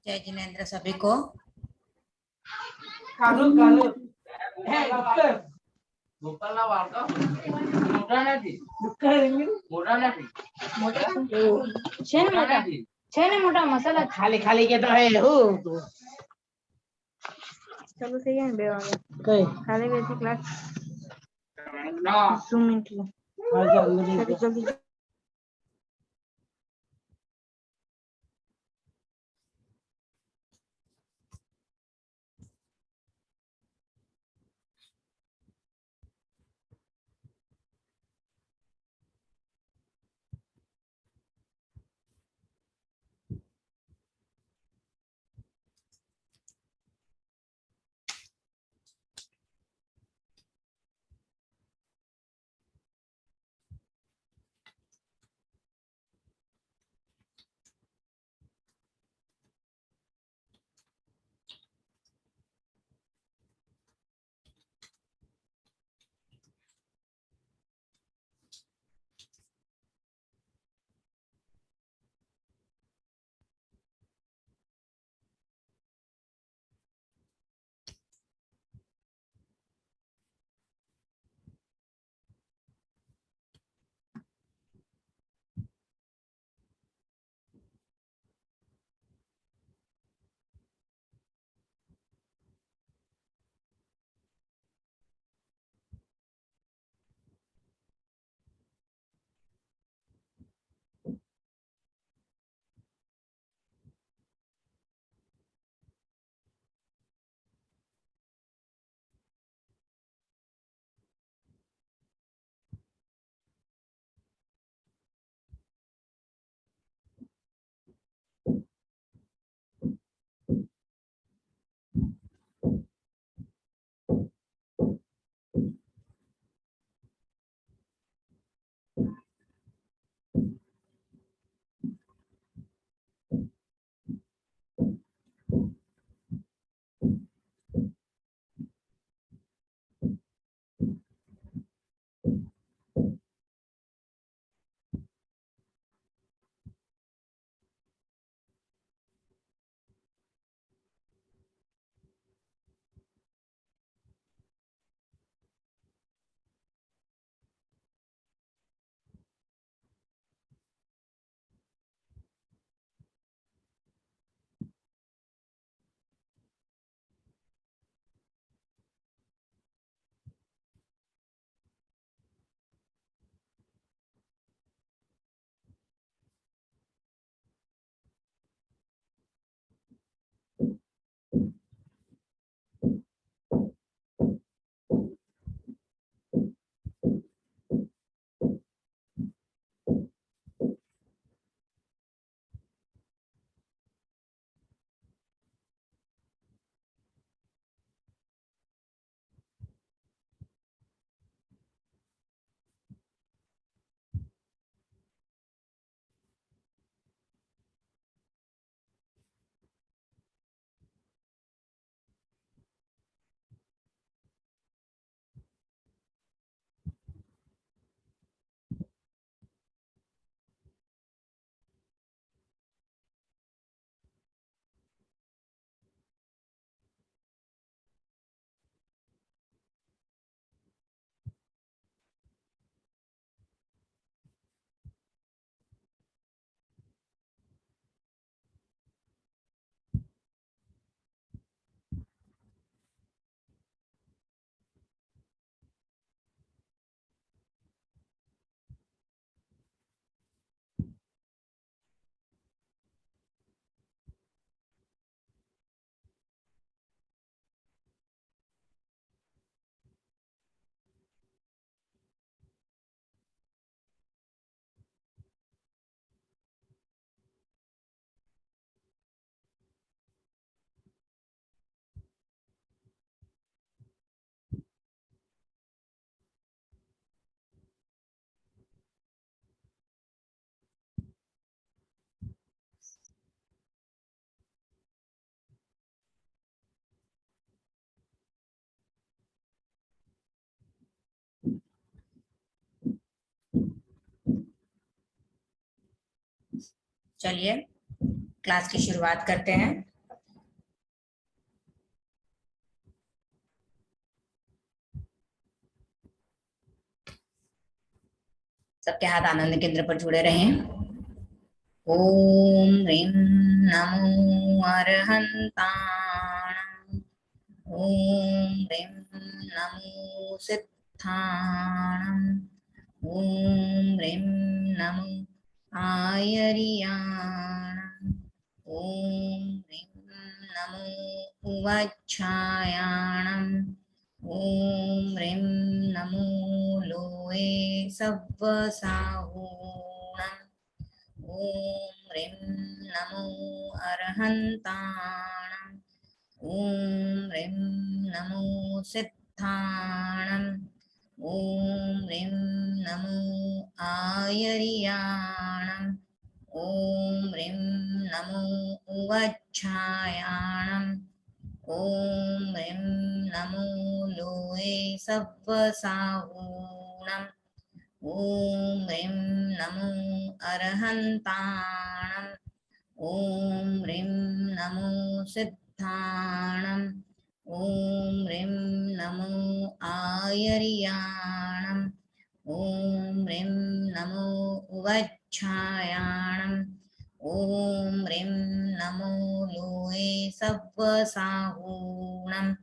जय जिनेन्द्र सभी को। कालू कालू हे गोपाल ना वार्ता मोटा નથી મોટા નથી છે ને મોટા છે ને મોટા મસાલા ખાલી ખાલી કે તો હે હું ચાલુ થઈ ગયા ને 2 વાગે કઈ ખાલી બેથી ક્લાસ ના ઝૂમ મીટિંગ હા જલ્દી चलिए क्लास की शुरुआत करते हैं। सबके हाथ आनंद केंद्र पर जुड़े रहें। ओम ह्रीं नमो अर्हन्ताणम्। ओम ह्रीं नमो सिद्धाणम्। ओम ह्रीं नमो आयर्याणम्। ओम ह्रीं नमो उवाच्छायाणम्। ओम ह्रीं नमो लोये सव्वसाहूणम्। ओम ह्रीं नमो अर्हन्ताणम्। ओम ह्रीं नमो सिद्धाणम्। ओम ह्रीं नमो आयर्याणम्। ओम ह्रीं नमो उवाच्छायाणम्। ओम ह्रीं नमो लोये सव्वसाहूणम्। ओम ह्रीं नमो अर्हन्ताणम्। ओम ह्रीं नमो सिद्धाणम्। ओम ह्रीं नमो आयर्याणम्। ओम ह्रीं नमो उवाच्छायाणम्। ओम ह्रीं नमो लोये सव्वसाहूणम्।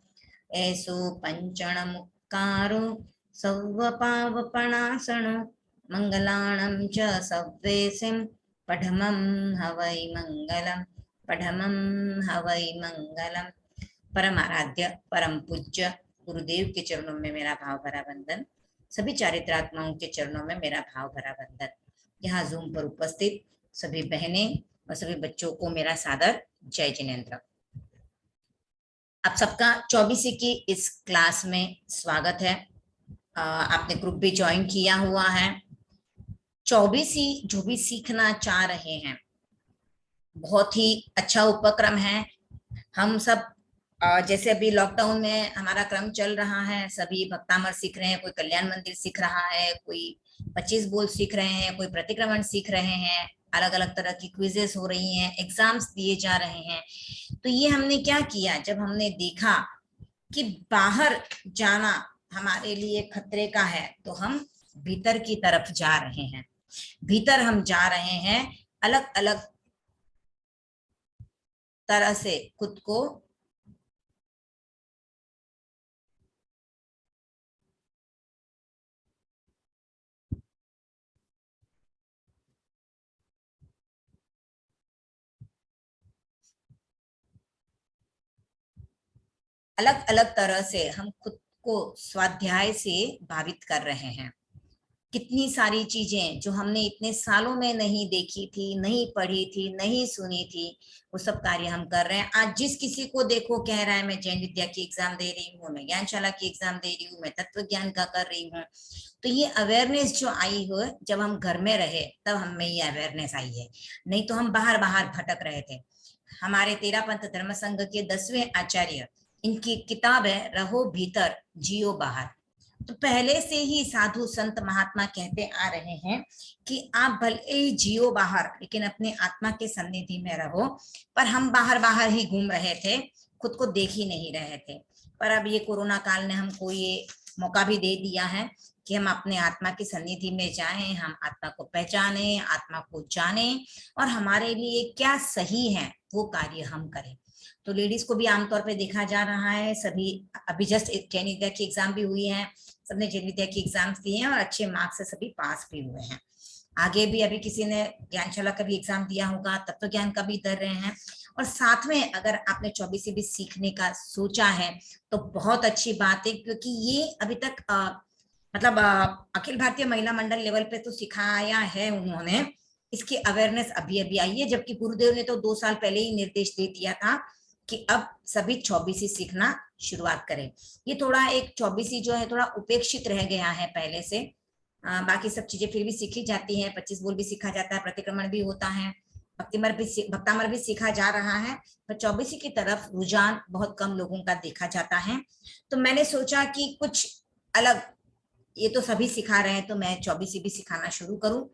ऐसो पंचणमुक्कारो सव्वपावपणासनो मंगलाणं च सव्वेसिं पठमं हवै मंगलम। पठमं हवै मंगलम। परम आराध्य परम पूज्य गुरुदेव के चरणों में मेरा भाव भरा वंदन। सभी चारित्रात्माओं के चरणों में मेरा भाव भरा वंदन। यहाँ जूम पर उपस्थित सभी बहनें और सभी बच्चों को मेरा सादर जय जिनेन्द्र। आप सबका 24 की इस क्लास में स्वागत है। आपने ग्रुप भी ज्वाइन किया हुआ है। 24 जो भी सीखना चाह रहे हैं, बहुत ही अच्छा उपक्रम है। हम सब जैसे अभी लॉकडाउन में हमारा क्रम चल रहा है, सभी भक्तामर सीख रहे हैं, कोई कल्याण मंदिर सीख रहा है, कोई 25 बोल सीख रहे हैं, कोई प्रतिक्रमण सीख रहे हैं, अलग अलग तरह की क्विजेस हो रही हैं, एग्जाम्स दिए जा रहे हैं। तो ये हमने क्या किया, जब हमने देखा कि बाहर जाना हमारे लिए खतरे का है, तो हम भीतर की तरफ जा रहे हैं। भीतर हम जा रहे हैं, अलग अलग तरह से खुद को अलग अलग तरह से हम खुद को स्वाध्याय से भावित कर रहे हैं। कितनी सारी चीजें जो हमने इतने सालों में नहीं देखी थी, नहीं पढ़ी थी, नहीं सुनी थी, वो सब कार्य हम कर रहे हैं। आज जिस किसी को देखो कह रहा है मैं जैन विद्या की एग्जाम दे रही हूँ, मैं ज्ञानशाला की एग्जाम दे रही हूँ, मैं तत्व ज्ञान का कर रही हूँ। तो ये अवेयरनेस जो आई हो, जब हम घर में रहे तब हम में ये अवेयरनेस आई है, नहीं तो हम बाहर बाहर भटक रहे थे। हमारे तेरा पंथ धर्म संघ के 10वें आचार्य, इनकी किताब है रहो भीतर जियो बाहर। तो पहले से ही साधु संत महात्मा कहते आ रहे हैं कि आप भले ही जियो बाहर, लेकिन अपने आत्मा के सन्निधि में रहो। पर हम बाहर बाहर ही घूम रहे थे, खुद को देख ही नहीं रहे थे। पर अब ये कोरोना काल ने हमको ये मौका भी दे दिया है कि हम अपने आत्मा की सन्निधि में जाएं, हम आत्मा को पहचाने, आत्मा को जाने, और हमारे लिए क्या सही है वो कार्य हम करें। तो लेडीज को भी आमतौर पे देखा जा रहा है, सभी अभी जस्ट जैन विद्या की एग्जाम भी हुई है, सबने जैन विद्या की एग्जाम्स दिए हैं और अच्छे मार्क्स से सभी पास भी हुए हैं। आगे भी अभी किसी ने ज्ञानशाला का भी एग्जाम दिया होगा, तत्व ज्ञान का भी कर रहे हैं। और साथ में अगर आपने 24 भी सीखने का सोचा है तो बहुत अच्छी बात है, क्योंकि ये अभी तक मतलब अखिल भारतीय महिला मंडल लेवल पे तो सिखाया है उन्होंने, इसकी अवेयरनेस अभी अभी आई है, जबकि गुरुदेव ने तो 2 साल पहले ही निर्देश दे दिया था कि अब सभी 24 सीखना शुरुआत करें। ये थोड़ा एक 24 जो है थोड़ा उपेक्षित रह गया है पहले से। बाकी सब चीजें फिर भी सीखी जाती हैं, 25 बोल भी सीखा जाता है, प्रतिक्रमण भी होता है, भक्तामर भी सीखा जा रहा है, पर 24 की तरफ रुझान बहुत कम लोगों का देखा जाता है। तो मैंने सोचा कि कुछ अलग, ये तो सभी सिखा रहे हैं तो मैं 24 भी सिखाना शुरू करूं।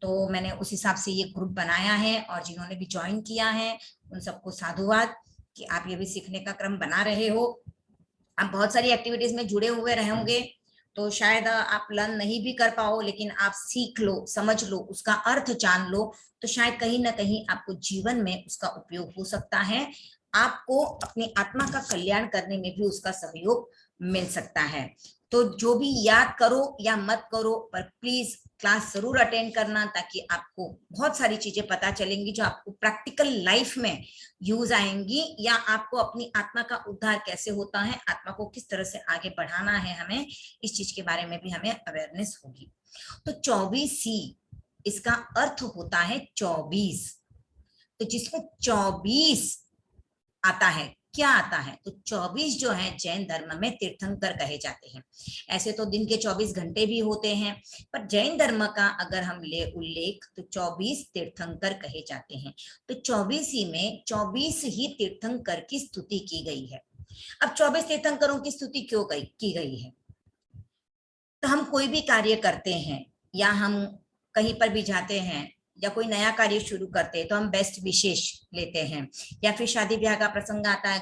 तो मैंने उस हिसाब से ये ग्रुप बनाया है, और जिन्होंने भी ज्वाइन किया है उन सबको साधुवाद कि आप ये भी सीखने का क्रम बना रहे हो। आप बहुत सारी एक्टिविटीज में जुड़े हुए रहेंगे, तो शायद आप लर्न नहीं भी कर पाओ, लेकिन आप सीख लो, समझ लो, उसका अर्थ जान लो, तो शायद कहीं ना कहीं आपको जीवन में उसका उपयोग हो सकता है, आपको अपनी आत्मा का कल्याण करने में भी उसका सहयोग मिल सकता है। तो जो भी याद करो या मत करो, पर प्लीज क्लास जरूर अटेंड करना, ताकि आपको बहुत सारी चीजें पता चलेंगी जो आपको प्रैक्टिकल लाइफ में यूज आएंगी, या आपको अपनी आत्मा का उद्धार कैसे होता है, आत्मा को किस तरह से आगे बढ़ाना है, हमें इस चीज के बारे में भी हमें अवेयरनेस होगी। तो 24C इसका अर्थ होता है 24। तो जिसमें 24 आता है, क्या आता है, तो 24 जो है जैन धर्म में तीर्थंकर कहे जाते हैं। ऐसे तो दिन के 24 घंटे भी होते हैं, पर जैन धर्म का अगर हम ले उल्लेख तो 24 तीर्थंकर कहे जाते हैं। तो 24 में 24 ही तीर्थंकर की स्तुति की गई है। अब 24 तीर्थंकरों की स्तुति क्यों की गई है? तो हम कोई भी कार्य करते हैं, या हम कहीं पर भी जाते हैं, या कोई नया कार्य शुरू करते हैं, तो हम बेस्ट विशेष लेते हैं, या फिर शादी ब्याह का प्रसंग आता है,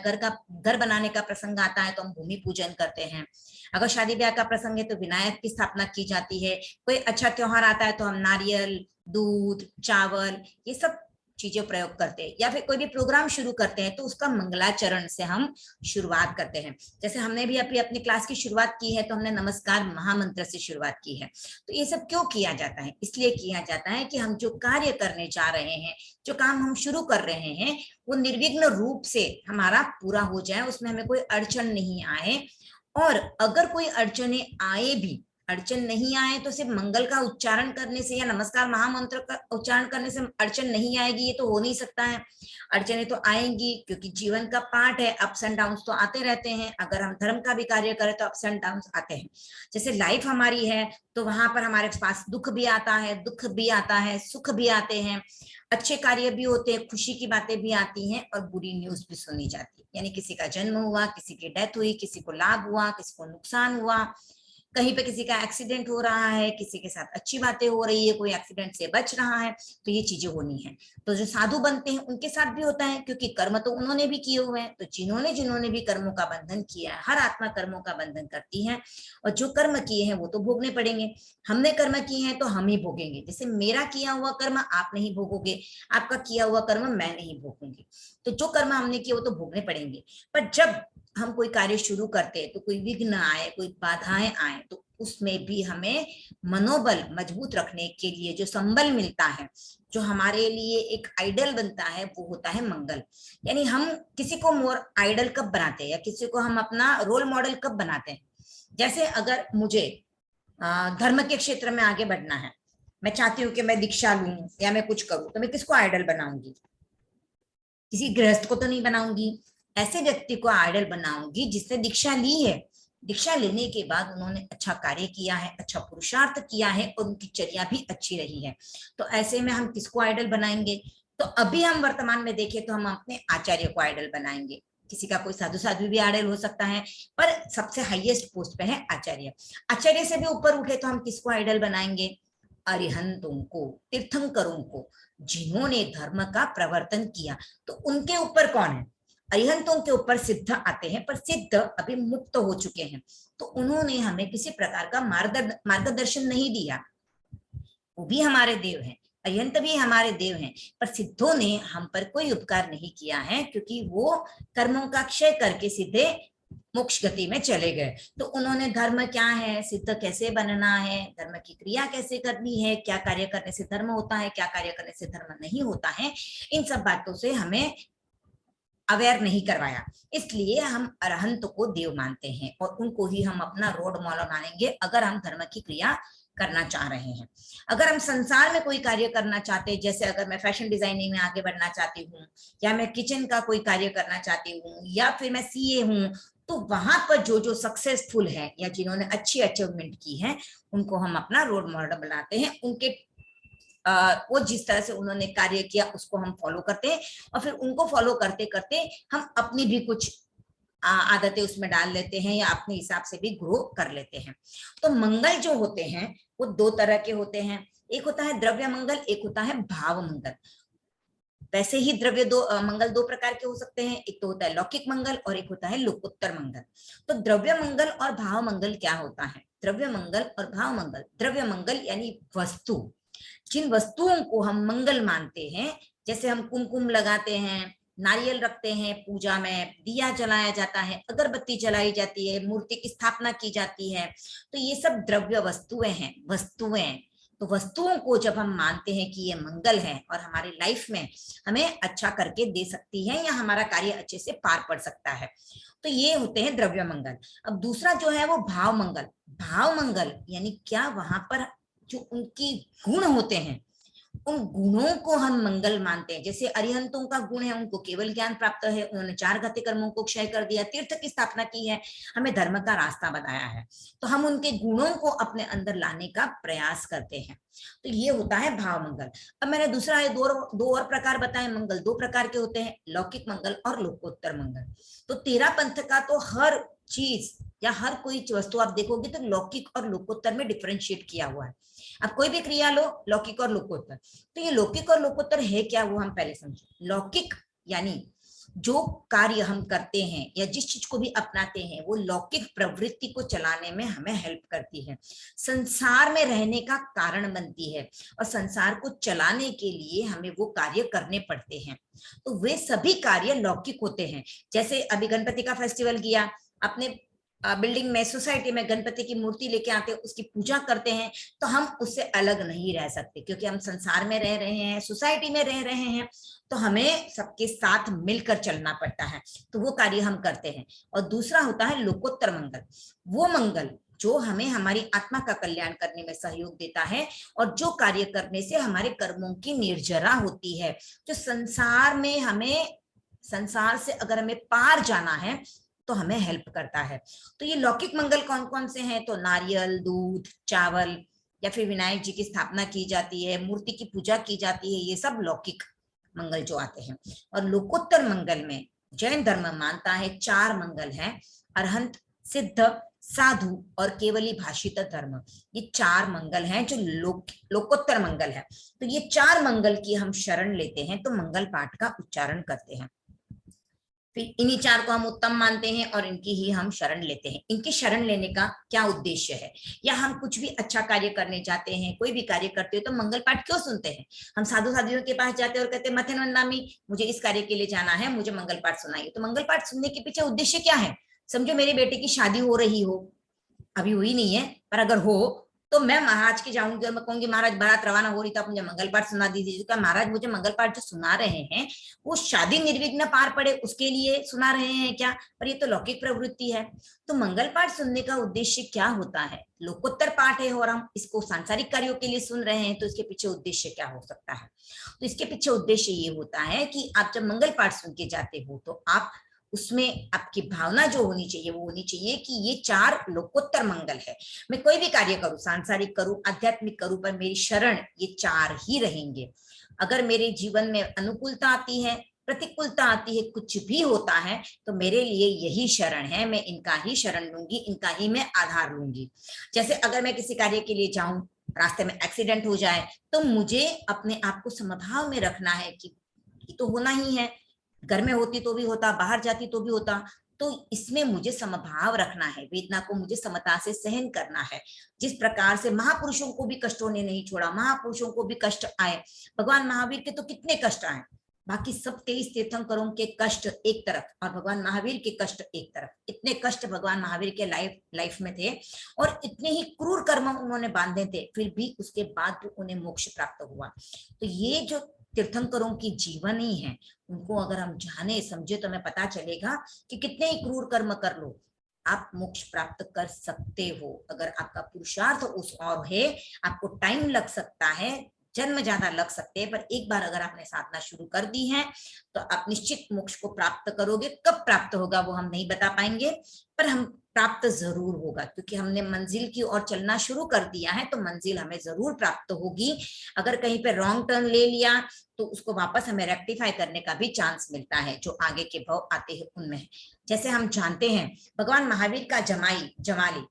घर बनाने का प्रसंग आता है तो हम भूमि पूजन करते हैं। अगर शादी ब्याह का प्रसंग है तो विनायक की स्थापना की जाती है। कोई अच्छा त्योहार आता है तो हम नारियल, दूध, चावल, ये सब चीजें प्रयोग करते हैं। या फिर कोई भी प्रोग्राम शुरू करते हैं तो उसका मंगलाचरण से हम शुरुआत करते हैं। जैसे हमने भी अभी अपनी क्लास की शुरुआत की है, तो हमने नमस्कार महामंत्र से शुरुआत की है। तो ये सब क्यों किया जाता है? इसलिए किया जाता है कि हम जो कार्य करने जा रहे हैं, जो काम हम शुरू कर रहे हैं, वो निर्विघ्न रूप से हमारा पूरा हो जाए, उसमें हमें कोई अड़चन नहीं आए। और अगर कोई अड़चने आए भी, अड़चन नहीं आए तो सिर्फ मंगल का उच्चारण करने से या नमस्कार महामंत्र का उच्चारण करने से अड़चन नहीं आएगी, ये तो हो नहीं सकता है। अड़चने तो आएंगी, क्योंकि जीवन का पार्ट है, अप्स एंड डाउन्स तो आते रहते हैं। अगर हम धर्म का भी कार्य करें तो अप्स एंड डाउन्स आते हैं। जैसे लाइफ हमारी है, तो वहां पर हमारे पास दुख भी आता है, दुख भी आता है, सुख भी आते हैं, अच्छे कार्य भी होते हैं, खुशी की बातें भी आती हैं, और बुरी न्यूज भी सुनी जाती है। यानी किसी का जन्म हुआ, किसी की डेथ हुई, किसी को लाभ हुआ, किसी को नुकसान हुआ, कहीं पे किसी का एक्सीडेंट हो रहा है, किसी के साथ अच्छी बातें हो रही है, कोई एक्सीडेंट से बच रहा है, तो ये चीजें होनी है। तो जो साधु बनते हैं उनके साथ भी होता है, क्योंकि कर्म तो उन्होंने भी किए हुए हैं। तो जिन्होंने जिन्होंने भी कर्मों का बंधन किया है, हर आत्मा कर्मों का बंधन करती है, और जो कर्म किए हैं वो तो भोगने पड़ेंगे। हमने कर्म किए हैं तो हम ही भोगेंगे। जैसे मेरा किया हुआ कर्म आप नहीं भोगोगे, आपका किया हुआ कर्म मैं नहीं भोगूंगी। तो जो कर्म हमने किया वो तो भोगने पड़ेंगे। पर जब हम कोई कार्य शुरू करते हैं तो कोई विघ्न आए, कोई बाधाएं आए, तो उसमें भी हमें मनोबल मजबूत रखने के लिए जो संबल मिलता है, जो हमारे लिए एक आइडल बनता है, वो होता है मंगल। यानी हम किसी को मोर आइडल कब बनाते हैं, या किसी को हम अपना रोल मॉडल कब बनाते हैं? जैसे अगर मुझे धर्म के क्षेत्र में आगे बढ़ना है, मैं चाहती हूँ कि मैं दीक्षा लूं या मैं कुछ करूं, तो मैं किसको आइडल बनाऊंगी? किसी गृहस्थ को तो नहीं बनाऊंगी। ऐसे व्यक्ति को आइडल बनाऊंगी जिसने दीक्षा ली है। दीक्षा लेने के बाद उन्होंने अच्छा कार्य किया है, अच्छा पुरुषार्थ किया है, और उनकी चर्या भी अच्छी रही है। तो ऐसे में हम किसको आइडल बनाएंगे? तो अभी हम वर्तमान में देखें तो हम अपने आचार्य को आइडल बनाएंगे। किसी का कोई साधु साध्वी भी आइडल हो सकता है, पर सबसे हाईएस्ट पोस्ट पे है आचार्य। आचार्य से भी ऊपर उठे तो हम किसको आइडल बनाएंगे? अरिहंतों को, तीर्थंकरों को, जिन्होंने धर्म का प्रवर्तन किया। तो उनके ऊपर कौन है? अरिहंतों के ऊपर सिद्ध आते हैं, पर सिद्ध अभी मुक्त हो चुके हैं, तो उन्होंने हमें किसी प्रकार का मार्गदर्शन नहीं दिया। वो भी हमारे देव हैं, अरिहंत भी हमारे देव हैं, पर सिद्धों ने हम पर कोई उपकार नहीं किया है, क्योंकि वो कर्मों का क्षय करके सीधे मोक्ष गति में चले गए। तो उन्होंने धर्म क्या है, सिद्ध कैसे बनना है, धर्म की क्रिया कैसे करनी है, क्या कार्य करने से धर्म होता है, क्या कार्य करने से धर्म नहीं होता है, इन सब बातों से हमें अवेयर नहीं करवाया। इसलिए हम अरहंत को देव मानते हैं, और उनको ही हम अपना रोड मॉडल मानेंगे अगर हम धर्म की क्रिया करना चाह रहे हैं। अगर हम संसार में कोई कार्य करना चाहते हैं, जैसे अगर मैं फैशन डिजाइनिंग में आगे बढ़ना चाहती हूँ, या मैं किचन का कोई कार्य करना चाहती हूँ, या फिर मैं सीए हूँ, तो वहां पर जो जो सक्सेसफुल है या जिन्होंने अच्छी अचीवमेंट की है, उनको हम अपना रोल मॉडल बनाते हैं। उनके वो जिस तरह से उन्होंने कार्य किया उसको हम फॉलो करते हैं, और फिर उनको फॉलो करते करते हम अपनी भी कुछ आदतें उसमें डाल लेते हैं, या अपने हिसाब से भी ग्रो कर लेते हैं। तो मंगल जो होते हैं वो दो तरह के होते हैं। एक होता है द्रव्य मंगल, एक होता है भाव मंगल। वैसे ही द्रव्य मंगल दो प्रकार के हो सकते हैं, एक तो होता है लौकिक मंगल और एक होता है लोकोत्तर मंगल। तो द्रव्य मंगल और भाव मंगल क्या होता है? द्रव्य मंगल और भाव मंगल, द्रव्य मंगल यानी वस्तु, जिन वस्तुओं को हम मंगल मानते हैं, जैसे हम कुमकुम लगाते हैं, नारियल रखते हैं पूजा में, दिया जलाया जाता है, अगरबत्ती जलाई जाती है, मूर्ति की स्थापना की जाती है, तो ये सब द्रव्य वस्तुएं हैं, वस्तुएं। तो वस्तुओं को जब हम मानते हैं कि ये मंगल है और हमारी लाइफ में हमें अच्छा करके दे सकती है या हमारा कार्य अच्छे से पार पड़ सकता है, तो ये होते हैं द्रव्य मंगल। अब दूसरा जो है वो भाव मंगल। भाव मंगल यानी क्या, वहां पर जो उनकी गुण होते हैं, उन गुणों को हम मंगल मानते हैं। जैसे अरिहंतों का गुण है, उनको केवल ज्ञान प्राप्त है, उन्होंने 4 घाती कर्मों को क्षय कर दिया, तीर्थ की स्थापना की है, हमें धर्म का रास्ता बताया है, तो हम उनके गुणों को अपने अंदर लाने का प्रयास करते हैं। तो ये होता है भाव मंगल। अब मैंने दूसरा दो और प्रकार बताए मंगल, 2 प्रकार के होते हैं, लौकिक मंगल और लोकोत्तर मंगल। तो 13 पंथ का तो हर चीज या हर कोई वस्तु आप देखोगे तो लौकिक और लोकोत्तर में डिफरेंशिएट किया हुआ है। अब कोई भी क्रिया लो, लौकिक और लोकोत्तर, तो ये लौकिक और लोकोत्तर है क्या, वो हम पहले समझे। लौकिक यानी जो कार्य हम करते हैं या जिस चीज को भी अपनाते हैं, वो लौकिक प्रवृत्ति को चलाने में हमें हेल्प करती है, संसार में रहने का कारण बनती है, और संसार को चलाने के लिए हमें वो कार्य करने पड़ते हैं। तो वे सभी कार्य लौकिक होते हैं। जैसे अभी गणपति का फेस्टिवल किया, अपने बिल्डिंग में, सोसाइटी में गणपति की मूर्ति लेके आते हैं, उसकी पूजा करते हैं, तो हम उससे अलग नहीं रह सकते, क्योंकि हम संसार में रह रहे हैं, सोसाइटी में रह रहे हैं, तो हमें सबके साथ मिलकर चलना पड़ता है, तो वो कार्य हम करते हैं। और दूसरा होता है लोकोत्तर मंगल, वो मंगल जो हमें हमारी आत्मा का कल्याण करने में सहयोग देता है, और जो कार्य करने से हमारे कर्मों की निर्जरा होती है, जो संसार में हमें, संसार से अगर हमें पार जाना है तो हमें हेल्प करता है। तो ये लौकिक मंगल कौन कौन से हैं? तो नारियल, दूध, चावल, या फिर विनायक जी की स्थापना की जाती है, मूर्ति की पूजा की जाती है, ये सब लौकिक मंगल जो आते हैं। और लोकोत्तर मंगल में जैन धर्म मानता है 4 मंगल हैं, अरहंत, सिद्ध, साधु और केवली भाषित धर्म। ये 4 मंगल हैं जो लोकोत्तर मंगल है। तो ये 4 मंगल की हम शरण लेते हैं, तो मंगल पाठ का उच्चारण करते हैं। फिर इन्हीं 4 को हम उत्तम मानते हैं और इनकी ही हम शरण लेते हैं। इनकी शरण लेने का क्या उद्देश्य है? या हम कुछ भी अच्छा कार्य करने जाते हैं, कोई भी कार्य करते हो, तो मंगल पाठ क्यों सुनते हैं? हम साधु साधियों के पास जाते हैं और कहते हैं मथे नंदामी, मुझे इस कार्य के लिए जाना है, मुझे मंगल पाठ सुनाइए। तो मंगल पाठ सुनने के पीछे उद्देश्य क्या है? समझो मेरे बेटे की शादी हो रही हो, अभी हुई नहीं है, पर अगर हो तो मैं महाराज के जाऊंगी और मैं कहूंगी महाराज बारात रवाना हो रही, तो आप मुझे मंगल पाठ सुना दीजिए। तो महाराज मुझे मंगल पाठ जो सुना रहे हैं वो शादी निर्विघ्न पार पड़े उसके लिए सुना रहे हैं क्या? पर ये तो लौकिक प्रवृत्ति है। तो मंगल पाठ सुनने का उद्देश्य क्या होता है? लोकोत्तर पाठ है और हम इसको सांसारिक कार्यों के लिए सुन रहे हैं, तो इसके पीछे उद्देश्य क्या हो सकता है? तो इसके पीछे उद्देश्य ये होता है कि आप जब मंगल पाठ सुन के जाते हो, तो आप उसमें आपकी भावना जो होनी चाहिए वो होनी चाहिए कि ये 4 लोकोत्तर मंगल है। मैं कोई भी कार्य करूं, सांसारिक करूं, आध्यात्मिक करूं, पर मेरी शरण ये 4 ही रहेंगे। अगर मेरे जीवन में अनुकूलता आती है, प्रतिकूलता आती है, कुछ भी होता है, तो मेरे लिए यही शरण है, मैं इनका ही शरण लूंगी, इनका ही मैं आधार लूंगी। जैसे अगर मैं किसी कार्य के लिए जाऊं, रास्ते में एक्सीडेंट हो जाए, तो मुझे अपने आप को समभाव में रखना है कि ये तो होना ही है, घर में होती तो भी होता, बाहर जाती तो भी होता, तो इसमें मुझे समभाव रखना है, वेदना को मुझे समता से सहन करना है। जिस प्रकार से महापुरुषों को भी कष्टों ने नहीं छोड़ा, महापुरुषों को भी कष्ट आए, भगवान महावीर के तो कितने कष्ट आए, बाकी सब 23 तीर्थंकरों के कष्ट एक तरफ और भगवान महावीर के कष्ट एक तरफ, इतने कष्ट भगवान महावीर के लाइफ में थे, और इतने ही क्रूर कर्म उन्होंने बांधे थे, फिर भी उसके बाद भी उन्हें मोक्ष प्राप्त हुआ। तो ये जो तीर्थंकरों की जीवन ही है, उनको अगर हम जाने समझे तो हमें पता चलेगा कि कितने ही क्रूर कर्म कर लो, आप मोक्ष प्राप्त कर सकते हो। अगर आपका पुरुषार्थ उस और है, आपको टाइम लग सकता है, जन्म ज्यादा लग सकते हैं, पर एक बार अगर आपने साधना शुरू कर दी है तो आप निश्चित मोक्ष को प्राप्त करोगे। कब प्राप्त होगा वो हम नहीं बता पाएंगे, पर हम प्राप्त जरूर होगा, क्योंकि हमने मंजिल की ओर चलना शुरू कर दिया है, तो मंजिल हमें जरूर प्राप्त होगी। अगर कहीं पे रॉन्ग टर्न ले लिया तो उसको वापस हमें रेक्टिफाई करने का भी चांस मिलता है, जो आगे के भाव आते हैं उनमें। जैसे हम जानते हैं भगवान महावीर का जमाई जमाली,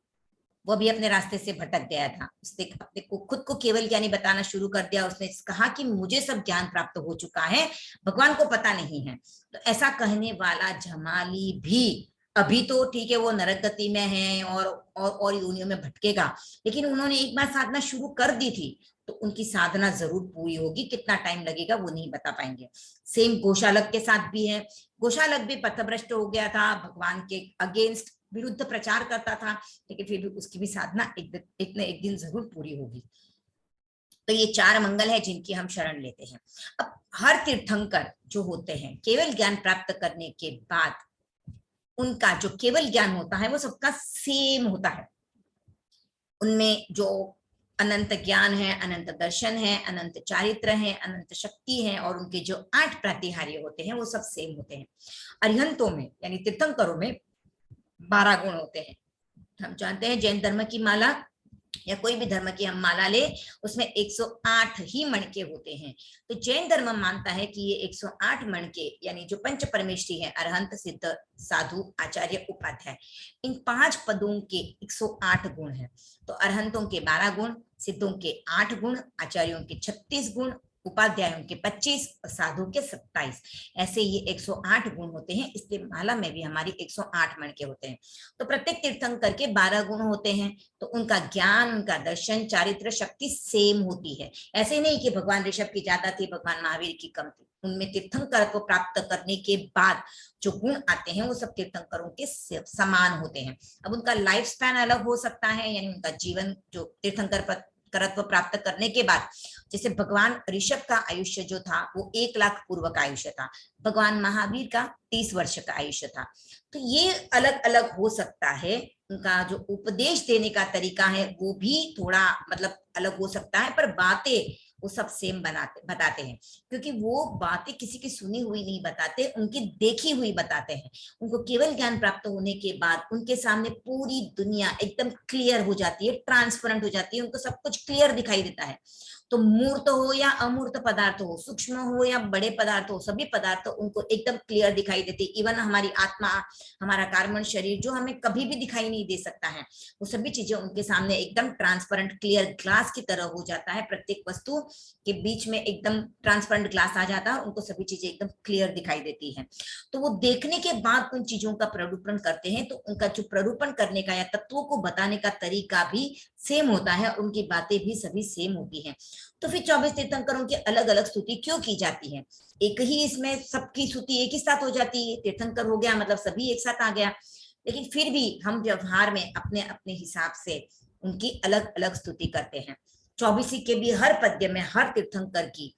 वो भी अपने रास्ते से भटक गया था। उसने अपने को खुद को केवल ज्ञानी बताना शुरू कर दिया। उसने कहा कि मुझे सब ज्ञान प्राप्त हो चुका है, भगवान को पता नहीं है। तो ऐसा कहने वाला जमाली भी अभी तो ठीक है, वो नरक गति में है और योनियों में भटकेगा, लेकिन उन्होंने एक बार साधना शुरू कर दी थी तो उनकी साधना जरूर पूरी होगी। कितना टाइम लगेगा वो नहीं बता पाएंगे। सेम गोशालक के साथ भी है। गोशालक भी पथभ्रष्ट हो गया था, भगवान के अगेंस्ट विरुद्ध प्रचार करता था, लेकिन फिर भी उसकी भी साधना एक न एक दिन जरूर पूरी होगी। तो ये 4 मंगल है जिनकी हम शरण लेते हैं। अब हर तीर्थंकर जो होते हैं, केवल ज्ञान प्राप्त करने के बाद उनका जो केवल ज्ञान होता है वो सबका सेम होता है। उनमें जो अनंत ज्ञान है, अनंत दर्शन है, अनंत चारित्र है, अनंत शक्ति है, और उनके जो 8 प्रातिहार्य होते हैं वो सब सेम होते हैं। अरिहंतों में यानी तीर्थंकरों में 12 गुण होते हैं। हम जानते हैं जैन धर्म की माला या कोई भी धर्म की हम माला ले, उसमें 108 ही मणके होते हैं। तो जैन धर्म मानता है कि ये 108 मणके यानी जो पंच परमेष्ठी है, अरहंत, सिद्ध, साधु, आचार्य, उपाध्याय, इन 5 पदों के 108 गुण हैं। तो अरहंतों के 12 गुण, सिद्धों के 8 गुण, आचार्यों के 36 गुण, उपाध्यायों के 25 और साधु के 27। ऐसे ये 108 गुण होते हैं। इसलिए माला में भी हमारी 108 मणके होते हैं। तो प्रत्येक तीर्थंकर के 12 गुण होते हैं। तो उनका ज्ञान, उनका दर्शन, चारित्र, शक्ति सेम होती है। ऐसे नहीं कि भगवान ऋषभ की ज्यादा थी, भगवान महावीर की कम थी। उनमें तीर्थंकर को प्राप्त करने के बाद जो गुण आते हैं वो सब तीर्थंकरों के समान होते हैं। अब उनका लाइफ स्पैन अलग हो सकता है, यानी उनका जीवन जो तीर्थंकर करत्व प्राप्त करने के बाद, जैसे भगवान ऋषभ का आयुष्य जो था वो 1 लाख पूर्व का आयुष्य था, भगवान महावीर का 30 वर्ष का आयुष्य था। तो ये अलग अलग हो सकता है। उनका जो उपदेश देने का तरीका है वो भी थोड़ा मतलब अलग हो सकता है, पर बातें वो सब सेम बताते हैं, क्योंकि वो बातें किसी की सुनी हुई नहीं बताते, उनकी देखी हुई बताते हैं। उनको केवल ज्ञान प्राप्त होने के बाद उनके सामने पूरी दुनिया एकदम क्लियर हो जाती है, ट्रांसपेरेंट हो जाती है, उनको सब कुछ क्लियर दिखाई देता है। तो मूर्त हो या अमूर्त पदार्थ हो, सूक्ष्म हो या बड़े पदार्थ हो, सभी पदार्थ उनको एकदम क्लियर दिखाई देते। इवन हमारी आत्मा, हमारा कार्बन शरीर जो हमें कभी भी दिखाई नहीं दे सकता है, वो सभी चीजें उनके सामने एकदम ट्रांसपेरेंट क्लियर ग्लास की तरह हो जाता है। प्रत्येक वस्तु के बीच में एकदम ट्रांसपेरेंट ग्लास आ जाता है, उनको सभी चीजें एकदम क्लियर दिखाई देती है। तो वो देखने के बाद उन चीजों का प्ररूपण करते हैं। तो उनका जो प्ररूपण करने का या तत्वों को बताने का तरीका भी सेम होता है, और उनकी बातें भी सभी सेम होती हैं। तो फिर 24 तीर्थंकरों की अलग अलग स्तुति क्यों की जाती है? एक ही इसमें सबकी स्तुति एक ही साथ हो जाती है, तीर्थंकर हो गया मतलब सभी एक साथ आ गया। लेकिन फिर भी हम व्यवहार में अपने अपने हिसाब से उनकी अलग अलग स्तुति करते हैं। 24 के भी हर पद्य में हर तीर्थंकर की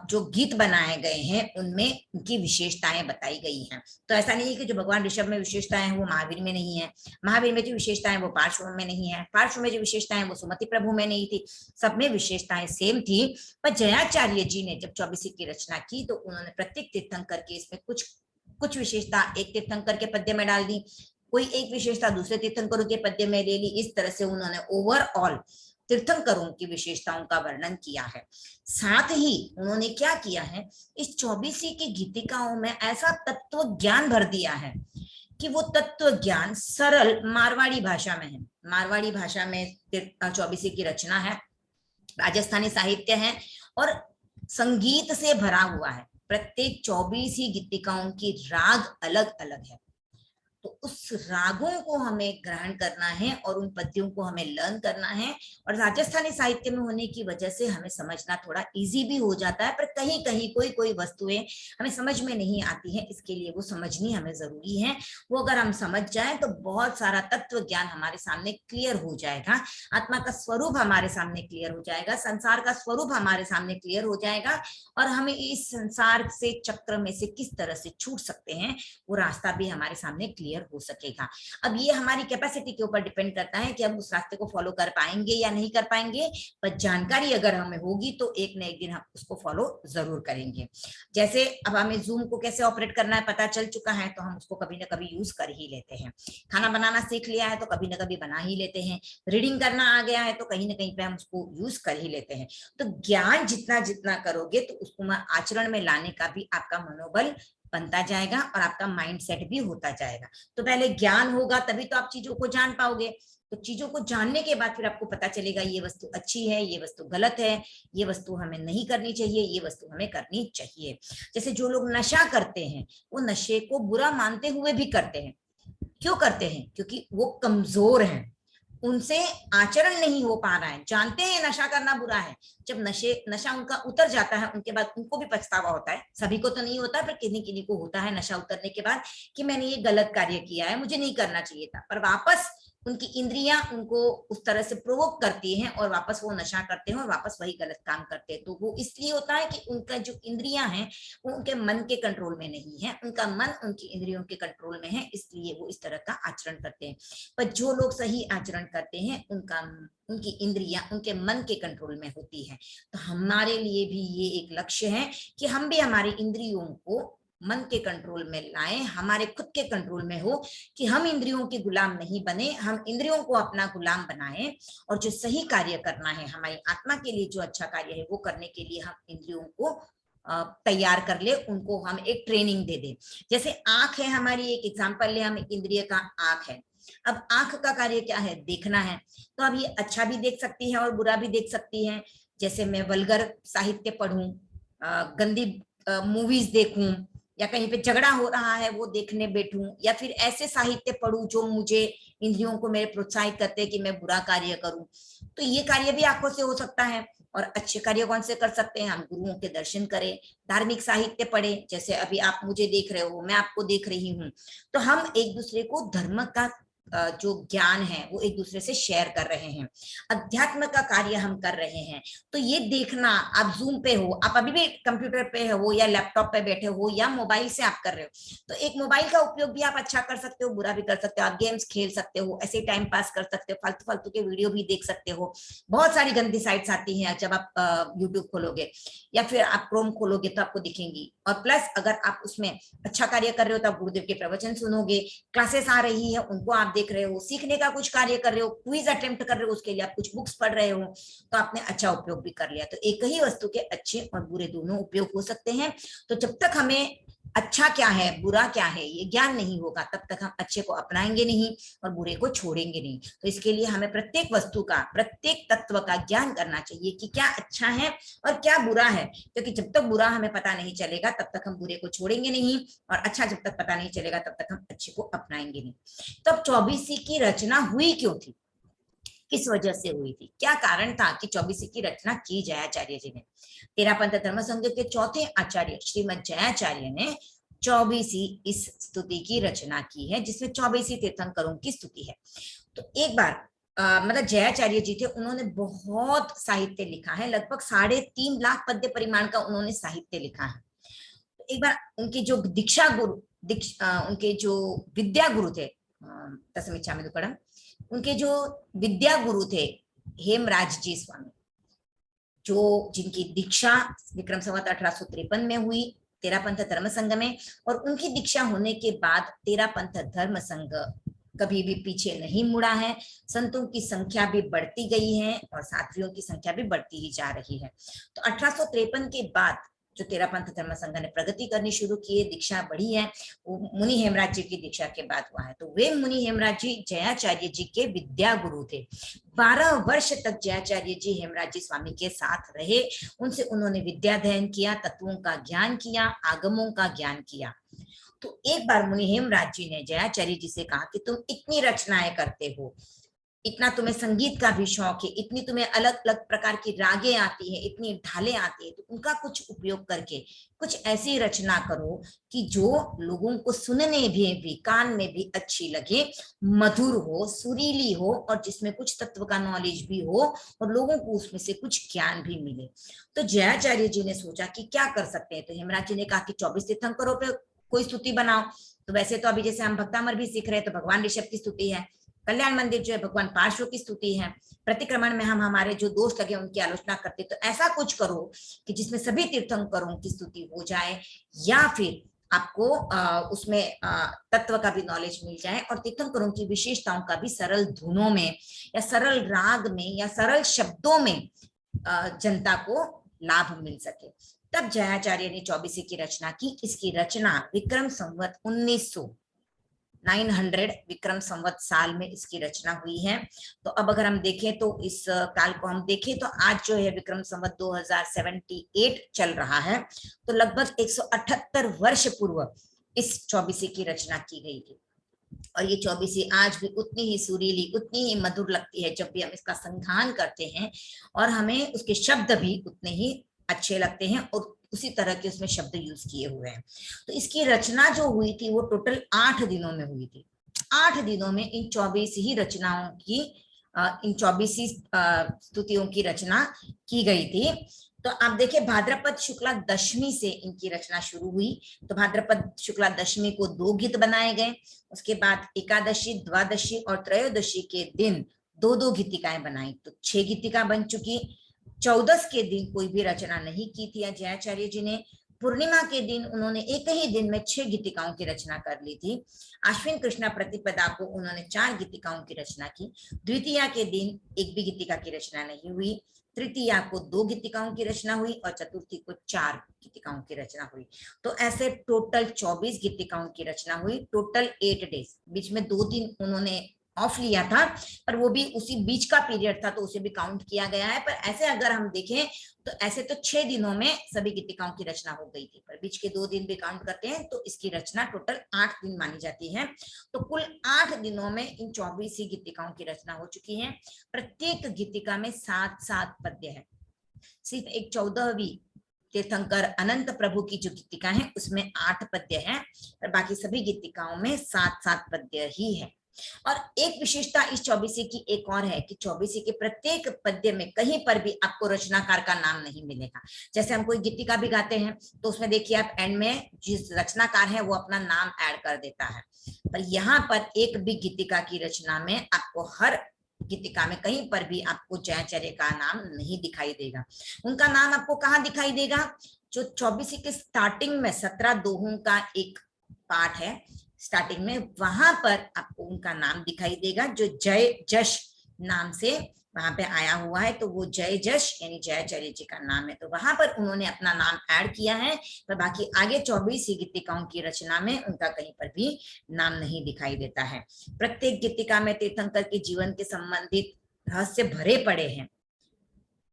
जो गीत बनाए गए हैं उनमें उनकी विशेषताएं बताई गई हैं। तो ऐसा नहीं है कि जो भगवान ऋषभ में विशेषताएं हैं वो महावीर में नहीं है, महावीर में जो विशेषताएं वो पार्श्व में नहीं है, पार्श्व में जो विशेषताएं वो सुमति प्रभु में नहीं थी। सब में विशेषताएं सेम थी। पर जयाचार्य जी ने जब 24 की रचना की तो उन्होंने प्रत्येक तीर्थंकर के इसमें कुछ विशेषता एक तीर्थंकर के पद्य में डाल दी, कोई एक विशेषता दूसरे तीर्थंकरों के पद्य में ले ली। इस तरह से उन्होंने ओवरऑल तीर्थंकरों की विशेषताओं का वर्णन किया है। साथ ही उन्होंने क्या किया है, इस 24 की गीतिकाओं में ऐसा तत्व ज्ञान भर दिया है कि वो तत्व ज्ञान सरल मारवाड़ी भाषा में है। मारवाड़ी भाषा में 24 की रचना है, राजस्थानी साहित्य है और संगीत से भरा हुआ है। प्रत्येक 24 ही गीतिकाओं की राग अलग अलग है। तो उस रागों को हमें ग्रहण करना है और उन पद्यों को हमें लर्न करना है। और राजस्थानी साहित्य में होने की वजह से हमें समझना थोड़ा इजी भी हो जाता है, पर कहीं कहीं कोई कोई वस्तुएं हमें समझ में नहीं आती हैं, इसके लिए वो समझनी हमें जरूरी है। वो अगर हम समझ जाएं तो बहुत सारा तत्व ज्ञान हमारे सामने क्लियर हो जाएगा, आत्मा का स्वरूप हमारे सामने क्लियर हो जाएगा, संसार का स्वरूप हमारे सामने क्लियर हो जाएगा, और हमें इस संसार से चक्र में से किस तरह से छूट सकते हैं वो रास्ता भी हमारे सामने क्लियर हो सकेगा। अब ये हमारी कैपेसिटी के ऊपर डिपेंड करता है कि हम उस रास्ते को फॉलो कर पाएंगे या नहीं कर पाएंगे, पर जानकारी अगर हमें होगी तो एक न एक दिन हम उसको फॉलो जरूर करेंगे। जैसे अब हमें जूम को कैसे ऑपरेट करना है पता चल चुका है, तो हम उसको कभी ना कभी यूज कर ही लेते हैं। खाना बनाना सीख लिया है तो कभी ना कभी बना ही लेते हैं। रीडिंग करना आ गया है तो कहीं ना कहीं पे हम उसको यूज कर ही लेते हैं। तो ज्ञान जितना जितना करोगे तो उसको आचरण में लाने का भी आपका मनोबल बनता जाएगा और आपका माइंड सेट भी होता जाएगा। तो पहले ज्ञान होगा तभी तो आप चीजों को जान पाओगे। तो चीजों को जानने के बाद फिर आपको पता चलेगा ये वस्तु अच्छी है, ये वस्तु गलत है, ये वस्तु हमें नहीं करनी चाहिए, ये वस्तु हमें करनी चाहिए। जैसे जो लोग नशा करते हैं वो नशे को बुरा मानते हुए भी करते हैं। क्यों करते हैं? क्योंकि वो कमजोर हैं, उनसे आचरण नहीं हो पा रहा है, जानते हैं नशा करना बुरा है। जब नशा उनका उतर जाता है उनके बाद उनको भी पछतावा होता है, सभी को तो नहीं होता पर किन्हीं किन्हीं को होता है नशा उतरने के बाद कि मैंने ये गलत कार्य किया है, मुझे नहीं करना चाहिए था। पर वापस उनकी इंद्रियां उनको उस तरह से प्रोवोक करती हैं और वापस वो नशा करते हैं और वापस वही गलत काम करते हैं। तो वो इसलिए होता है कि उनका जो इंद्रियां हैं वो उनके मन के कंट्रोल में नहीं है, उनका मन उनकी इंद्रियों के कंट्रोल में है, इसलिए वो इस तरह का आचरण करते हैं। पर जो लोग सही आचरण करते हैं उनकी इंद्रियां उनके मन के कंट्रोल में होती है। तो हमारे लिए भी ये एक लक्ष्य है कि हम भी हमारी इंद्रियों को मन के कंट्रोल में लाएं, हमारे खुद के कंट्रोल में हो, कि हम इंद्रियों के गुलाम नहीं बने, हम इंद्रियों को अपना गुलाम बनाएं और जो सही कार्य करना है हमारी आत्मा के लिए, जो अच्छा कार्य है वो करने के लिए हम इंद्रियों को तैयार कर ले, उनको हम एक ट्रेनिंग दे दें। जैसे आंख है हमारी, एक एग्जाम्पल ले, हम इंद्रिय का आंख है। अब आंख का कार्य क्या है? देखना है। तो अब ये अच्छा भी देख सकती है और बुरा भी देख सकती है। जैसे मैं वल्गर साहित्य पढ़ूं, गंदी मूवीज देखूं, या कहीं पे झगड़ा हो रहा है वो देखने बैठूं, या फिर ऐसे साहित्य पढ़ूं जो मुझे इंद्रियों को मेरे प्रोत्साहित करते हैं कि मैं बुरा कार्य करूं, तो ये कार्य भी आंखों से हो सकता है। और अच्छे कार्य कौन से कर सकते हैं? हम गुरुओं के दर्शन करें, धार्मिक साहित्य पढ़े, जैसे अभी आप मुझे देख रहे हो, मैं आपको देख रही हूँ, तो हम एक दूसरे को धर्म का जो ज्ञान है वो एक दूसरे से शेयर कर रहे हैं, अध्यात्म का कार्य हम कर रहे हैं। तो ये देखना, आप जूम पे हो, आप अभी भी कंप्यूटर पे हो या लैपटॉप पे बैठे हो या मोबाइल से आप कर रहे हो, तो एक मोबाइल का उपयोग भी आप अच्छा कर सकते हो, बुरा भी कर सकते हो। आप गेम्स खेल सकते हो, ऐसे टाइम पास कर सकते हो, फालतू फालतू के वीडियो भी देख सकते हो। बहुत सारी गंदी साइट्स आती हैं जब आप यूट्यूब खोलोगे या फिर आप क्रोम खोलोगे तो आपको दिखेंगी। और प्लस अगर आप उसमें अच्छा कार्य कर रहे हो तो आप गुरुदेव के प्रवचन सुनोगे, क्लासेस आ रही है उनको आप देख रहे हो, सीखने का कुछ कार्य कर रहे हो, क्विज अटेम्प्ट कर रहे हो, उसके लिए आप कुछ बुक्स पढ़ रहे हो, तो आपने अच्छा उपयोग भी कर लिया। तो एक ही वस्तु के अच्छे और बुरे दोनों उपयोग हो सकते हैं। तो जब तक हमें अच्छा क्या है बुरा क्या है ये ज्ञान नहीं होगा, तब तक हम अच्छे को अपनाएंगे नहीं और बुरे को छोड़ेंगे नहीं। तो इसके लिए हमें प्रत्येक वस्तु का, प्रत्येक तत्व का ज्ञान करना चाहिए कि क्या अच्छा है और क्या बुरा है, क्योंकि जब तक बुरा हमें पता नहीं चलेगा तब तक हम बुरे को छोड़ेंगे नहीं, और अच्छा जब तक पता नहीं चलेगा तब तक हम अच्छे को अपनाएंगे नहीं। तो अब 24 की रचना हुई क्यों थी, किस वजह से हुई थी, क्या कारण था कि 24 की रचना की जयाचार्य जी ने? तेरापंथ धर्म संघ के चौथे आचार्य श्रीमद जयाचार्य ने 24 इस स्तुति की रचना की है, जिसमें 24 तीर्थंकरों की स्तुति है। तो एक बार मतलब जयाचार्य जी थे, उन्होंने बहुत साहित्य लिखा है, लगभग 3.5 लाख पद्य परिमाण का उन्होंने साहित्य लिखा है। तो एक बार उनके जो उनके जो विद्या गुरु थे, तस्मिच्छा में दुक्कडम, उनके जो विद्या गुरु थे हेमराज जी स्वामी, जो जिनकी दीक्षा विक्रम संवत 1853 में हुई तेरापंथ धर्म संघ में, और उनकी दीक्षा होने के बाद तेरापंथ धर्म संघ कभी भी पीछे नहीं मुड़ा है। संतों की संख्या भी बढ़ती गई है और साधुओं की संख्या भी बढ़ती ही जा रही है। तो 1853 के बाद जो तेरापंथ धर्म संघ ने प्रगति करनी शुरू की है, दीक्षा बढ़ी है, वो मुनि हेमराज जी की दीक्षा के बाद हुआ है। तो वे मुनि हेमराज जी जयाचार्य जी के विद्या गुरु थे। 12 वर्ष तक जयाचार्य जी हेमराज जी स्वामी के साथ रहे, उनसे उन्होंने विद्याध्ययन किया, तत्वों का ज्ञान किया, आगमों का ज्ञान किया। तो एक बार मुनि हेमराज जी ने जयाचार्य जी से कहा कि तुम इतनी रचनाएं करते हो, इतना तुम्हें संगीत का भी शौक है, इतनी तुम्हें अलग अलग प्रकार की रागें आती है, इतनी ढालें आती है, तो उनका कुछ उपयोग करके कुछ ऐसी रचना करो कि जो लोगों को सुनने भी कान में भी अच्छी लगे, मधुर हो, सुरीली हो, और जिसमें कुछ तत्व का नॉलेज भी हो और लोगों को उसमें से कुछ ज्ञान भी मिले। तो जयाचार्य जी ने सोचा कि क्या कर सकते हैं। तो हेमराज जी ने कहा कि 24 तीर्थंकरों पे कोई स्तुति बनाओ। तो वैसे तो अभी जैसे हम भक्तामर भी सीख रहे हैं तो भगवान ऋषभ की स्तुति है, कल्याण मंदिर जो है भगवान पार्श्व की स्तुति है, प्रतिक्रमण में हम हमारे जो दोस्त लगे उनकी आलोचना करते। तो ऐसा कुछ करो कि जिसमें सभी तीर्थंकरों की स्तुति हो जाए, या फिर आपको उसमें तत्व का भी नॉलेज मिल जाए और तीर्थंकरों की विशेषताओं का भी सरल धुनों में या सरल राग में या सरल शब्दों में जनता को लाभ मिल सके। तब जयाचार्य ने 24 की रचना की। इसकी रचना विक्रम संवत 1900 900 विक्रम संवत साल में इसकी रचना हुई है। तो अब अगर हम देखें तो इस काल को हम देखें तो आज जो है विक्रम संवत 2078 चल रहा है, तो लगभग 178 वर्ष पूर्व इस चौबीसी की रचना की गई थी। और ये चौबीसी आज भी उतनी ही सुरीली, उतनी ही मधुर लगती है जब भी हम इसका संधान करते हैं, और हमें उसके शब्द भी उतने ही अच्छे लगते हैं और उसी तरह के उसमें शब्द यूज किए हुए हैं। तो इसकी रचना जो हुई थी वो टोटल 8 दिनों में हुई थी। 8 दिनों में इन 24 ही रचनाओं की इन 24 स्तुतियों की रचना की गई थी। तो आप देखिए भाद्रपद शुक्ला दशमी से इनकी रचना शुरू हुई। तो भाद्रपद शुक्ला दशमी को 2 गीत बनाए गए, उसके बाद एकादशी, द्वादशी और त्रयोदशी के दिन 2-2 गीतिकाएं बनाई, तो 6 गीतिका बन चुकी। 14 के दिन कोई भी रचना नहीं की थी जयाचार्य जी ने। पूर्णिमा के दिन उन्होंने एक ही दिन में 6 गीतिकाओं की रचना कर ली थी। अश्विन कृष्णा प्रतिपदा को उन्होंने 4 गीतिकाओं की रचना की। द्वितीया के दिन एक भी गीतिका की रचना नहीं हुई। तृतीया को 2 गीतिकाओं की रचना हुई और चतुर्थी को 4 गीतिकाओं की रचना हुई। तो ऐसे टोटल 24 गीतिकाओं की रचना हुई, टोटल 8 डेज। बीच में 2 दिन उन्होंने ऑफ लिया था, पर वो भी उसी बीच का पीरियड था तो उसे भी काउंट किया गया है। पर ऐसे अगर हम देखें तो ऐसे तो 6 दिनों में सभी गीतिकाओं की रचना हो गई थी, पर बीच के 2 दिन भी काउंट करते हैं तो इसकी रचना टोटल 8 दिन मानी जाती है। तो कुल 8 दिनों में इन 24 ही गीतिकाओं की रचना हो चुकी है। प्रत्येक गीतिका में 7-7 पद्य है। सिर्फ एक 14वीं तीर्थंकर अनंत प्रभु की जो गीतिका है उसमें 8 पद्य है, और बाकी सभी गीतिकाओं में 7-7 पद्य ही है। और एक विशेषता इस 24 की एक और है कि 24 के प्रत्येक पद्य में कहीं पर भी आपको रचनाकार का नाम नहीं मिलेगा। जैसे हम कोई गीतिका भी गाते हैं तो उसमें देखिए आप एंड में जिस रचनाकार है वो अपना नाम ऐड कर देता है, पर यहाँ पर एक भी गीतिका की रचना में आपको हर गीतिका में कहीं पर भी आपको जयाचार्य का नाम नहीं दिखाई देगा। उनका नाम आपको कहाँ दिखाई देगा? जो 24 के स्टार्टिंग में 17 दोहों का एक पाठ है, स्टार्टिंग में वहां पर आपको उनका नाम दिखाई देगा जो जय जश नाम से वहां पे आया हुआ है। तो वो जय जश यानी जयाचार्य जी का नाम है, तो वहां पर उन्होंने अपना नाम ऐड किया है। पर बाकी आगे 24 गीतिकाओं की रचना में उनका कहीं पर भी नाम नहीं दिखाई देता है। प्रत्येक गीतिका में तीर्थंकर के जीवन के संबंधित रहस्य भरे पड़े हैं,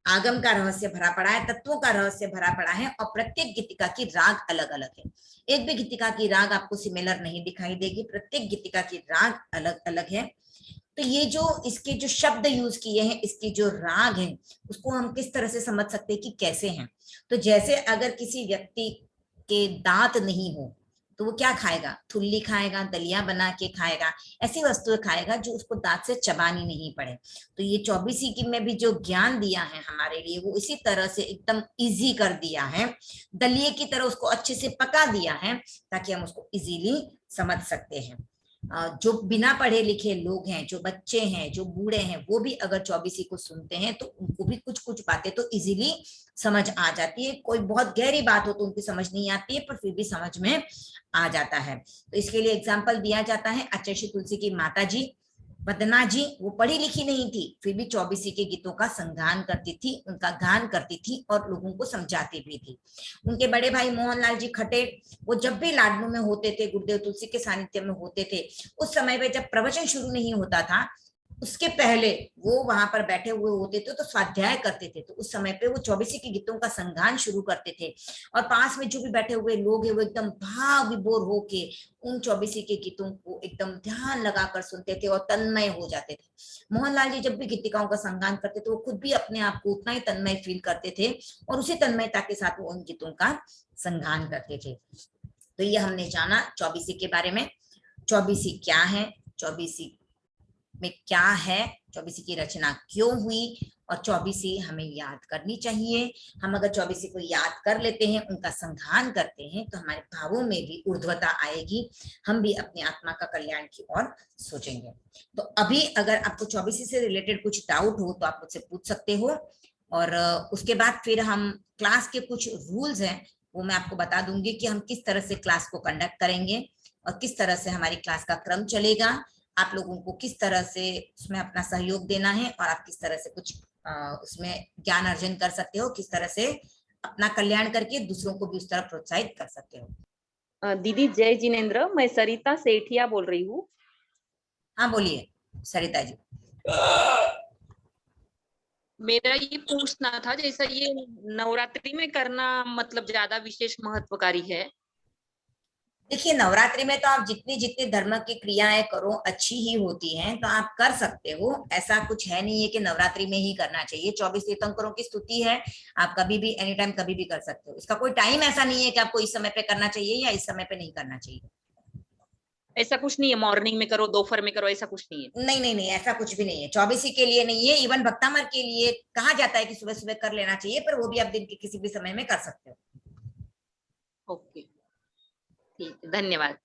आगम का रहस्य भरा पड़ा है, तत्वों का रहस्य भरा पड़ा है, और प्रत्येक गीतिका की राग अलग अलग है। एक भी गीतिका की राग आपको सिमिलर नहीं दिखाई देगी, प्रत्येक गीतिका की राग अलग अलग है। तो ये जो इसके जो शब्द यूज किए हैं, इसकी जो राग है, उसको हम किस तरह से समझ सकते हैं कि कैसे हैं। तो जैसे अगर किसी व्यक्ति के दांत नहीं हो तो वो क्या खाएगा? थुल्ली खाएगा, दलिया बना के खाएगा, ऐसी वस्तुएं खाएगा जो उसको दांत से चबानी नहीं पड़े। तो ये 24 की में भी जो ज्ञान दिया है हमारे लिए वो इसी तरह से एकदम इजी कर दिया है, दलिये की तरह उसको अच्छे से पका दिया है ताकि हम उसको इजीली समझ सकते हैं। जो बिना पढ़े लिखे लोग हैं, जो बच्चे हैं, जो बूढ़े हैं, वो भी अगर 24 को सुनते हैं तो उनको भी कुछ कुछ बातें तो इजीली समझ आ जाती है। कोई बहुत गहरी बात हो तो उनकी समझ नहीं आती है, पर फिर भी समझ में आ जाता है। तो इसके लिए एग्जाम्पल दिया जाता है आचार्य श्री तुलसी की माता जी वदना जी, वो पढ़ी लिखी नहीं थी, फिर भी 24 के गीतों का संगान करती थी, उनका गान करती थी और लोगों को समझाती भी थी। उनके बड़े भाई मोहनलाल जी खटेर, वो जब भी लाडनू में होते थे, गुरुदेव तुलसी के सानिध्य में होते थे, उस समय पे जब प्रवचन शुरू नहीं होता था उसके पहले वो वहां पर बैठे हुए होते थे तो स्वाध्याय करते थे। तो उस समय पे वो 24 के गीतों का संगान शुरू करते थे, और पास में जो भी बैठे हुए लोग हैं वो एकदम भाव विभोर होके उन 24 के गीतों को एकदम ध्यान लगाकर सुनते थे और तन्मय हो जाते थे। मोहनलाल जी जब भी गीतिकाओं का संगान करते थे वो खुद भी अपने आप को उतना ही तन्मय फील करते थे और उसी तन्मयता के साथ वो उन गीतों का संगान करते थे। तो ये हमने जाना 24 के बारे में। 24 क्या है, 24 में क्या है, 24 की रचना क्यों हुई, और 24 हमें याद करनी चाहिए। हम अगर 24 को याद कर लेते हैं, उनका संधान करते हैं, तो हमारे भावों में भी ऊर्ध्वता आएगी, हम भी अपनी आत्मा का कल्याण की ओर सोचेंगे। तो अभी अगर आपको 24 से रिलेटेड कुछ डाउट हो तो आप मुझसे पूछ सकते हो, और उसके बाद फिर हम क्लास के कुछ रूल्स हैं वो मैं आपको बता दूंगी कि हम किस तरह से क्लास को कंडक्ट करेंगे और किस तरह से हमारी क्लास का क्रम चलेगा, आप लोगों को किस तरह से उसमें अपना सहयोग देना है और आप किस तरह से कुछ उसमें ज्ञान अर्जन कर सकते हो, किस तरह से अपना कल्याण करके दूसरों को भी उस तरह प्रोत्साहित कर सकते हो। दीदी जय जिनेन्द्र, मैं सरिता सेठिया बोल रही हूँ। हाँ बोलिए सरिता जी। मेरा ये पूछना था, जैसा ये नवरात्रि में करना मतलब ज्यादा विशेष महत्वकारी है? देखिए नवरात्रि में तो आप जितनी जितनी धर्म की क्रियाएं करो अच्छी ही होती हैं, तो आप कर सकते हो। ऐसा कुछ है नहीं है कि नवरात्रि में ही करना चाहिए। 24 तीर्थंकरों की स्तुति है, आप कभी भी एनी टाइम कभी भी कर सकते हो। इसका कोई टाइम ऐसा नहीं है कि आपको इस समय पे करना चाहिए या इस समय पे नहीं करना चाहिए। ऐसा कुछ नहीं है, मॉर्निंग में करो दोपहर में करो ऐसा कुछ नहीं है? नहीं नहीं नहीं, ऐसा कुछ भी नहीं है। 24 के लिए नहीं है, इवन भक्तामर के लिए कहा जाता है कि सुबह सुबह कर लेना चाहिए, पर वो भी आप दिन के किसी भी समय में कर सकते हो। ओके, ठीक है, धन्यवाद।